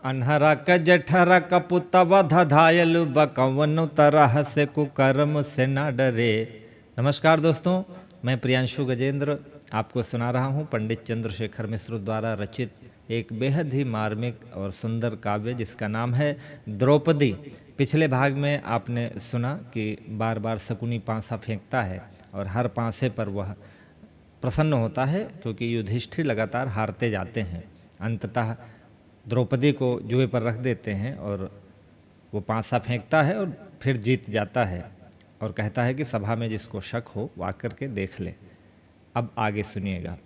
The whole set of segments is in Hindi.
अन्हरा क जठरा कपुतवा धधायल बकवन तरह से कुकर्म से न डरे। नमस्कार दोस्तों, मैं प्रियांशु गजेंद्र आपको सुना रहा हूँ पंडित चंद्रशेखर मिश्र द्वारा रचित एक बेहद ही मार्मिक और सुंदर काव्य जिसका नाम है द्रौपदी। पिछले भाग में आपने सुना कि बार बार शकुनी पांसा फेंकता है और हर पांसे पर वह प्रसन्न होता है क्योंकि युधिष्ठिर लगातार हारते जाते हैं। अंततः द्रौपदी को जुए पर रख देते हैं और वो पांसा फेंकता है और फिर जीत जाता है और कहता है कि सभा में जिसको शक हो वो आकर के देख ले। अब आगे सुनिएगा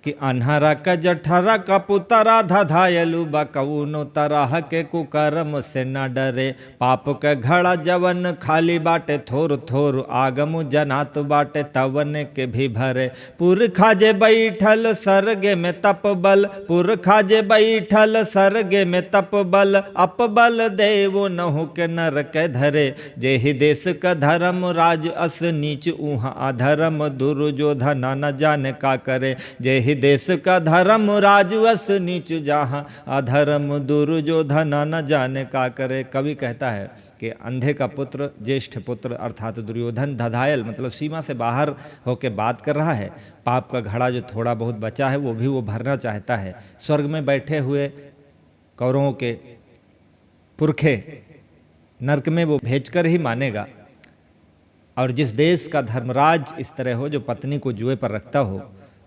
कि अन्हरा क जठरा कपुतरा धधायलु बकउनो तरह के कुकर्म से न डरे। पाप के घड़ा जवन खाली बाटे थोर थोर आगमु जनात बाटे तवन के भी भरे। पुरखा जे बैठल सरगे में तप बल, पुरखा जे बैठल सरगे में तप बल, अपबल देवो नहु के नर के धरे। जेहि देश का धर्म राज अस नीच उहाँ अधर्म दुर्योधन न जाने का करे। जेहि देश का धर्म राजवश नीच जहाँ अधर्म दुर्योधन न जाने का करे। कवि कहता है कि अंधे का पुत्र ज्येष्ठ पुत्र अर्थात दुर्योधन धधायल मतलब सीमा से बाहर होकर बात कर रहा है। पाप का घड़ा जो थोड़ा बहुत बचा है वो भी वो भरना चाहता है। स्वर्ग में बैठे हुए कौरवों के पुरखे नरक में वो भेजकर ही मानेगा। और जिस देश का धर्मराज इस तरह हो जो पत्नी को जुए पर रखता हो,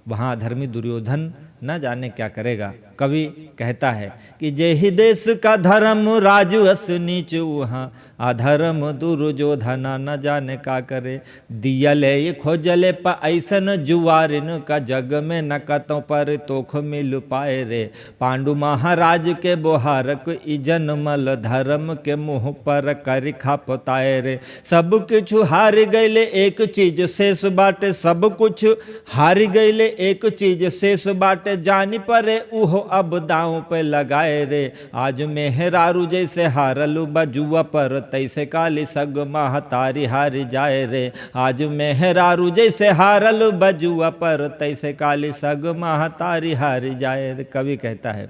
वहाँ अधर्मी दुर्योधन न जाने क्या करेगा। कवि कहता है कि जेहि देश का धर्म राजु अस नीच वहाँ अधर्म दुर्योधन न जाने का करे। दियले ये खोजले प ऐसन जुआरिन का जग में न कतों पर तोख मिल पाए रे। पांडु महाराज के बोहारक इजन मल धर्म के मुँह पर कर खा पताए रे। सब कुछ हार गईले एक चीज शेष बाटे, सब कुछ हार गईले एक चीज शेष बाटे। जानी परे उहो अब दांव पे लगाए रे। आज मेहरारू जैसे हारलू बजुआ पर तैसे काली सग महतारी हारी जाए रे। आज मेहरारू जैसे हारलू बजुआ पर तैसे काली सग महतारी हारी जाए रे। कवि कहता है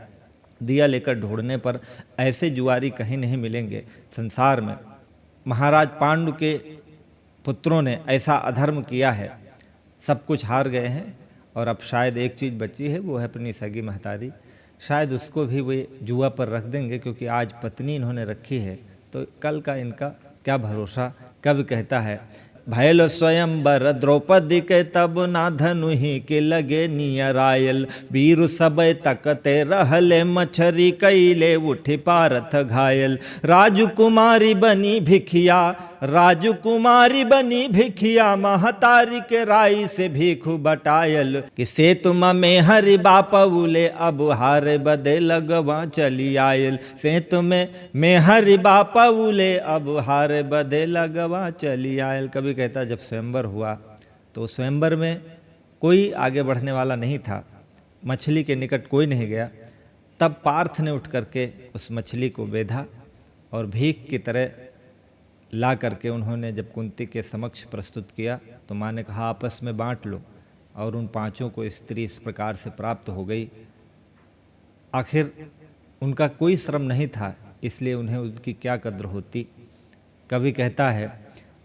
दिया लेकर ढूंढने पर ऐसे जुआरी कहीं नहीं मिलेंगे संसार में। महाराज पांडु के पुत्रों ने ऐसा अधर्म किया है, सब कुछ हार गए हैं और अब शायद एक चीज़ बची है, वो है अपनी सगी महतारी। शायद उसको भी वे जुआ पर रख देंगे क्योंकि आज पत्नी इन्होंने रखी है तो कल का इनका क्या भरोसा। कवि कहता है भयल स्वयंवर द्रौपदी के तब ना धनु ही के लगे नियरायल। वीर सबय तकते रहले मछरी कैले उठी पारथ घायल। राजकुमारी बनी भिखिया, राजकुमारी बनी भिखिया, महतारी के राई से भीखु बटायल। कि से तुम में हरि बापउले अब हारे बदे लगवा चली आयल। से तुम्हें में हरि बापउले अब हारे बदे लगवा चली आयल। कभी कहता जब स्वयंवर हुआ तो स्वयंवर में कोई आगे बढ़ने वाला नहीं था, मछली के निकट कोई नहीं गया। तब पार्थ ने उठ करके उस मछली को बेधा और भीख की तरह ला करके उन्होंने जब कुंती के समक्ष प्रस्तुत किया तो माँ ने कहा आपस में बांट लो, और उन पांचों को स्त्री इस प्रकार से प्राप्त हो गई। आखिर उनका कोई श्रम नहीं था इसलिए उन्हें उनकी क्या कद्र होती। कवि कहता है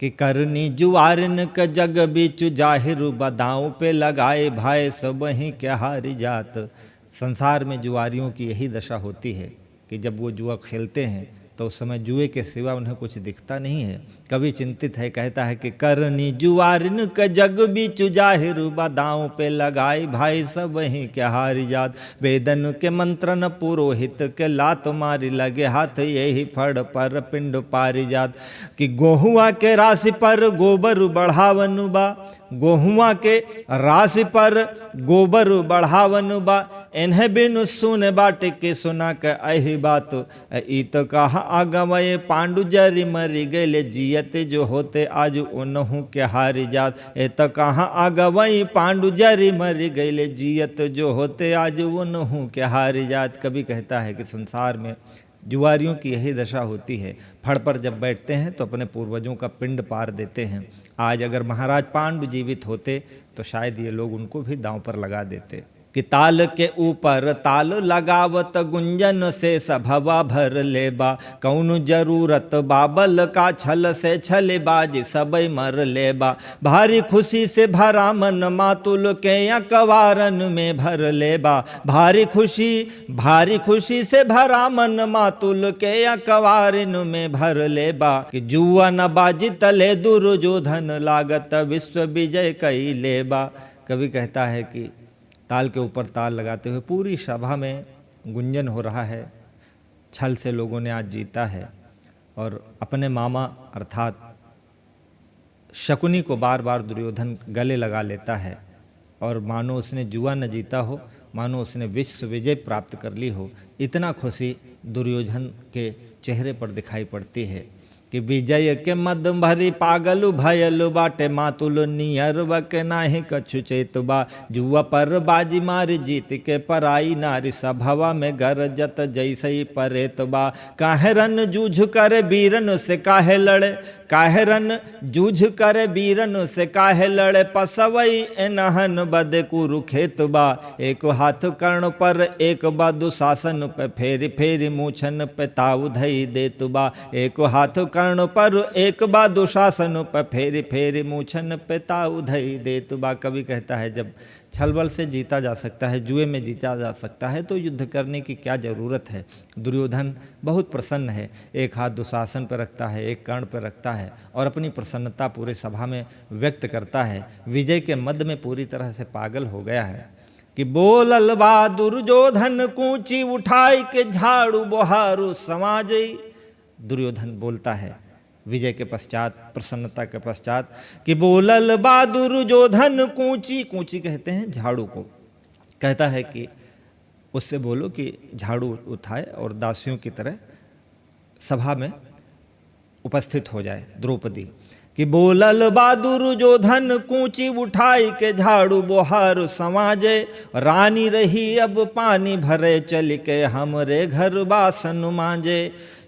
कि करनी जुआरिन क जग बीचु जाहिर बदाओं पे लगाए भाई सब ही क्या हारी जात। संसार में जुआरियों की यही दशा होती है कि जब वो जुआ खेलते हैं तो उस समय जुए के सिवा उन्हें कुछ दिखता नहीं है। कवि चिंतित है, कहता है कि करनी जुआरिन क जग बीचु जाहिर बदाओं पे लगाए भाई सब ही क्या हारी जात। वेदन के मंत्रन पुरोहित के लात मारी लगे हाथ यही फड़ पर पिंड पारी जात। कि गोहुआ के राशि पर गोबर बढ़ावन बा, गोहुआ के राशि पर गोबर बढ़ावन बा। इन्हें बिनु सुन बाट के सुना के अही बात। ई तो कहा आगमय पांडु जरी मरी गए जियत जो होते आज उनहु के हारी जात। ए तो कहा आगमय पांडु जरी मरी गए जियत जो होते आज उनहु के हारी जात। कभी कहता है कि संसार में जुआरियों की यही दशा होती है। फड़ पर जब बैठते हैं तो अपने पूर्वजों का पिंड पार देते हैं। आज अगर महाराज पांडु जीवित होते तो शायद ये लोग उनको भी दांव पर लगा देते। कि ताल के ऊपर ताल लगावत गुंजन से सभवा भर लेबा, कौन जरूरत बाबल का छल से छलेबाज सबई मर लेबा। भारी खुशी से भरा मन मातुल के अकवारन में भर लेबा, भारी खुशी से भरा मन मातुल के अकवारन में भर लेबा। कि जुआ न बाजी तले दुर्योधन लागत विश्व विजय कई लेबा। कवि कहता है कि ताल के ऊपर ताल लगाते हुए पूरी सभा में गुंजन हो रहा है, छल से लोगों ने आज जीता है, और अपने मामा अर्थात शकुनी को बार बार दुर्योधन गले लगा लेता है, और मानो उसने जुआ न जीता हो, मानो उसने विश्व विजय प्राप्त कर ली हो, इतना खुशी दुर्योधन के चेहरे पर दिखाई पड़ती है। कि विजय के मद भरी पागल भयलु बाटे मातुल नियर के नाही कछु चेतबा। जुआ पर बाजी मारी जीत के पराई नारी सभवा में गरजत जैसे परेतबा। काहे रन जूझ कर बीरन से काहे लड़े, काहे रन जूझ कर बीरन से काहे लड़े, पसवई एनहन बद कुरुखेतबा। एक हाथ कर्ण पर एक बा दुशासन पे, फेरी फेरी मूछन पे ताऊ धई देतबा। एक हाथ कर्ण पर एक बा दुशासन पे, फेरी फेरी मूछन पे ताऊ धई देतबा। कवि कहता है जब छलबल से जीता जा सकता है, जुए में जीता जा सकता है, तो युद्ध करने की क्या ज़रूरत है। दुर्योधन बहुत प्रसन्न है, एक हाथ दुशासन पर रखता है, एक कर्ण पर रखता है, और अपनी प्रसन्नता पूरे सभा में व्यक्त करता है। विजय के मद में पूरी तरह से पागल हो गया है। कि बोलल बा दुर्योधन कूची उठाई के झाड़ू बोहारू समाजई। दुर्योधन बोलता है विजय के पश्चात, प्रसन्नता के पश्चात, कि बोलल बा दुर्योधन कूची, कूची कहते हैं झाड़ू को, कहता है कि उससे बोलो कि झाड़ू उठाए और दासियों की तरह सभा में उपस्थित हो जाए द्रौपदी। कि बोलल बा दुर्योधन कूची उठाई के झाड़ू बोहार समाजे। रानी रही अब पानी भरे चल के हमरे घर बासन मांजे।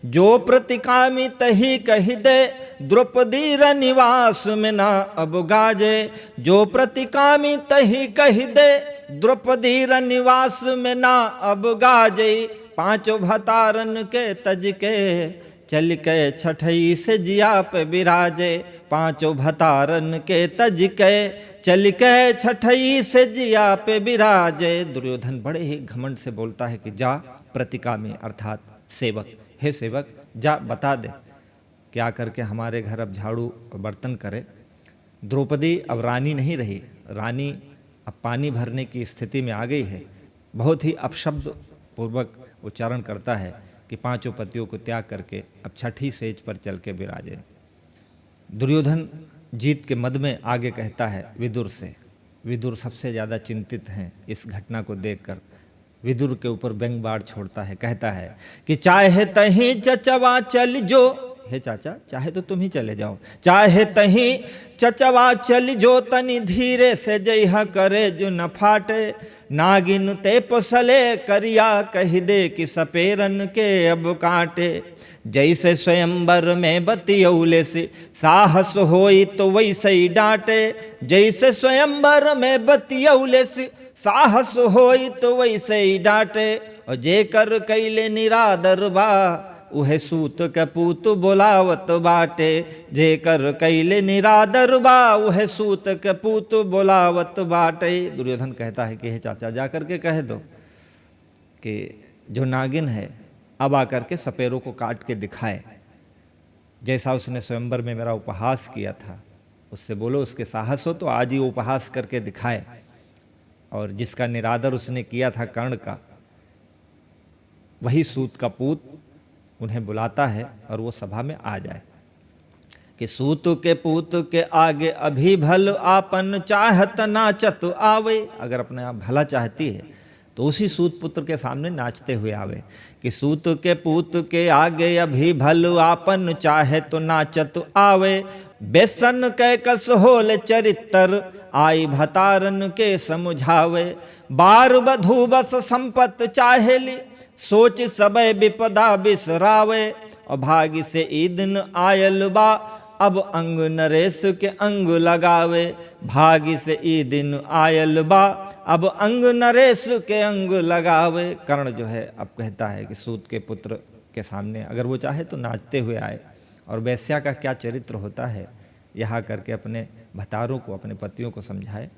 जो प्रतिकामी तही कही दे द्रौपदी र निवास में ना अब गाजे। जो प्रतिकामी तही कही दे द्रौपदी र निवास में ना अब गाजे। पांचों भतारन के तज के चल के छठई से जिया पे विराजे। पांचों भतारन के तज के चल के छठई से जिया पे विराजे। दुर्योधन बड़े ही घमंड से बोलता है कि जा प्रतिकामी अर्थात सेवक, हे सेवक जा बता दे क्या करके हमारे घर अब झाड़ू बर्तन करे। द्रौपदी अब रानी नहीं रही, रानी अब पानी भरने की स्थिति में आ गई है। बहुत ही अपशब्द पूर्वक उच्चारण करता है कि पांचों पतियों को त्याग करके अब छठी सेज पर चल के विराजे। दुर्योधन जीत के मद में आगे कहता है विदुर से। विदुर सबसे ज़्यादा चिंतित हैं इस घटना को देखकर। विदुर के ऊपर व्यंग बाण छोड़ता है, कहता है कि चाहे तहीं चचवा चल जो, हे चाचा चाहे तो तुम ही चले जाओ। चाहे तहीं चचवा चल जो तनि धीरे से जइहा करे जो न फाटे। नागिन ते पसले करिया कह दे कि सपेरन के अब काटे। जैसे स्वयंवर में बतियौले से साहस होई तो वैसे ही डांटे। जैसे स्वयंवर में बतियौले से साहस होई तो वैसे ही डांटे। और जेकर कैले निरादर बा उहे सूत कपूत बोलावत बाटे। जेकर कैले निरादर बा उहे सूत कपूत बोलावत बाटे। दुर्योधन कहता है कि हे चाचा जाकर के कह दो कि जो नागिन है अब आकर के सपेरों को काट के दिखाए, जैसा उसने स्वयंवर में मेरा उपहास किया था। उससे बोलो उसके साहस हो तो आज ही उपहास करके दिखाए। और जिसका निरादर उसने किया था कर्ण का, वही सूत का पूत उन्हें बुलाता है और वो सभा में आ जाए। कि सूत के पूत के आगे अभी भल आपन चाहत नाचत आवे। अगर अपने आप भला चाहती है तो उसी सूत पुत्र के सामने नाचते हुए आवे। कि सूत के पूत के आगे अभी भल आपन चाहे तो नाचत आवे। बेसन के कस होल चरित्र आई भतारन के समझावे। बार बधू बस संपत चाहेली सोच सबे विपदा बिसरावे। और भाग्य से ईदन आयल बा अब अंग नरेश के अंग लगावे, भागी से ई दिन आयल बा, अब अंग नरेश के अंग लगावे। कर्ण जो है अब कहता है कि सूत के पुत्र के सामने अगर वो चाहे तो नाचते हुए आए, और वैश्या का क्या चरित्र होता है यहाँ करके अपने भतारों को, अपने पतियों को समझाए।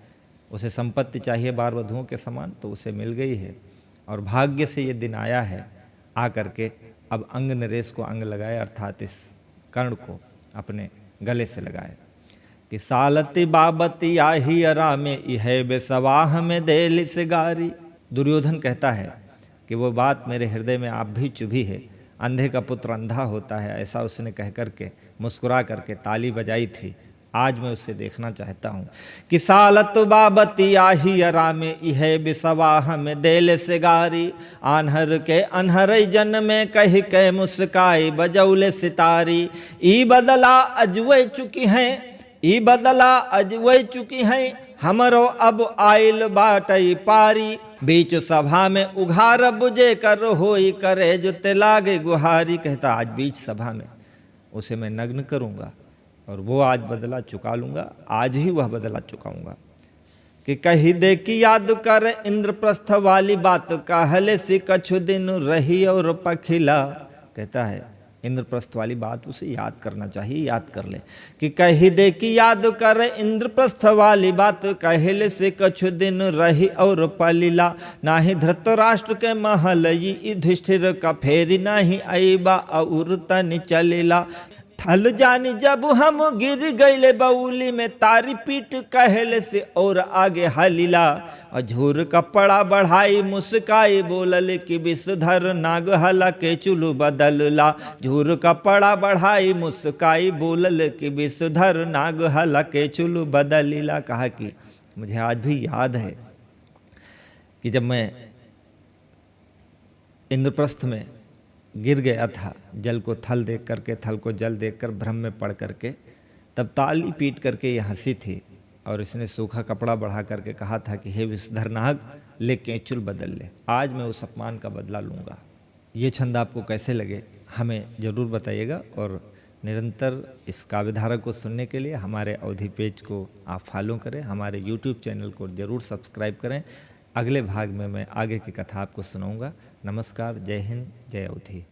उसे संपत्ति चाहिए बार वधुओं के समान, तो उसे मिल गई है, और भाग्य से ये दिन आया है आ करके अब अंग नरेश को अंग लगाए, अर्थात इस कर्ण को अपने गले से लगाए कि सालती बाबती आही अरा में इह बेसवाह में देली से गारी। दुर्योधन कहता है कि वो बात मेरे हृदय में आप भी चुभी है, अंधे का पुत्र अंधा होता है, ऐसा उसने कह करके मुस्कुरा करके ताली बजाई थी। आज मैं उसे देखना चाहता हूँ कि सालत बाबती आही अरा में इह बिसवाह में देल से गारी, आन्हर के अनहर जन में कह के मुस्काई बजौले सितारी। ई बदला अजवे चुकी हैं, ई बदला अजवे चुकी हैं, हमरो अब आइल बाटई पारी। बीच सभा में उघार बुझे कर होई करे जो लागे गुहारी। कहता आज बीच सभा में उसे मैं नग्न करूँगा और वो आज बदला चुका लूँगा, आज ही वह बदला चुकाऊँगा। कि कही दे कि याद कर इंद्रप्रस्थ वाली बात, कहले सी कछु दिन रही और पखिला। कहता है इंद्रप्रस्थ वाली बात उसे याद करना चाहिए, याद कर ले। कि कही दे कि याद कर इंद्रप्रस्थ वाली बात, कहले से कछु दिन रही और पलिला। नाही धृतराष्ट्र के महल युधिष्ठिर का फेरी, नाही अईबा और तन चलिला। थल जानी जब हम गिर गईले बउली में, तारी पीट कहले से और आगे हलीला। अझूर कपड़ा बढ़ाई मुस्काई बोलल कि विषधर नाग हला के चुलू बदलला। झूर कपड़ा बढ़ाई मुस्काई बोलल कि विषधर नाग हला के चुलू बदलिला। कहा कि मुझे आज भी याद है कि जब मैं इंद्रप्रस्थ में गिर गया था, जल को थल देख करके, थल को जल देखकर भ्रम में पड़ करके, तब ताली पीट करके ये हंसी थी, और इसने सूखा कपड़ा बढ़ा करके कहा था कि हे विषधर नाग लेके चुल बदल ले, आज मैं उस अपमान का बदला लूँगा। ये छंद आपको कैसे लगे हमें ज़रूर बताइएगा, और निरंतर इस काव्यधारा को सुनने के लिए हमारे अवधि पेज को आप फॉलो करें, हमारे यूट्यूब चैनल को ज़रूर सब्सक्राइब करें। अगले भाग में मैं आगे की कथा आपको सुनाऊंगा। नमस्कार, जय हिंद, जय अवधि।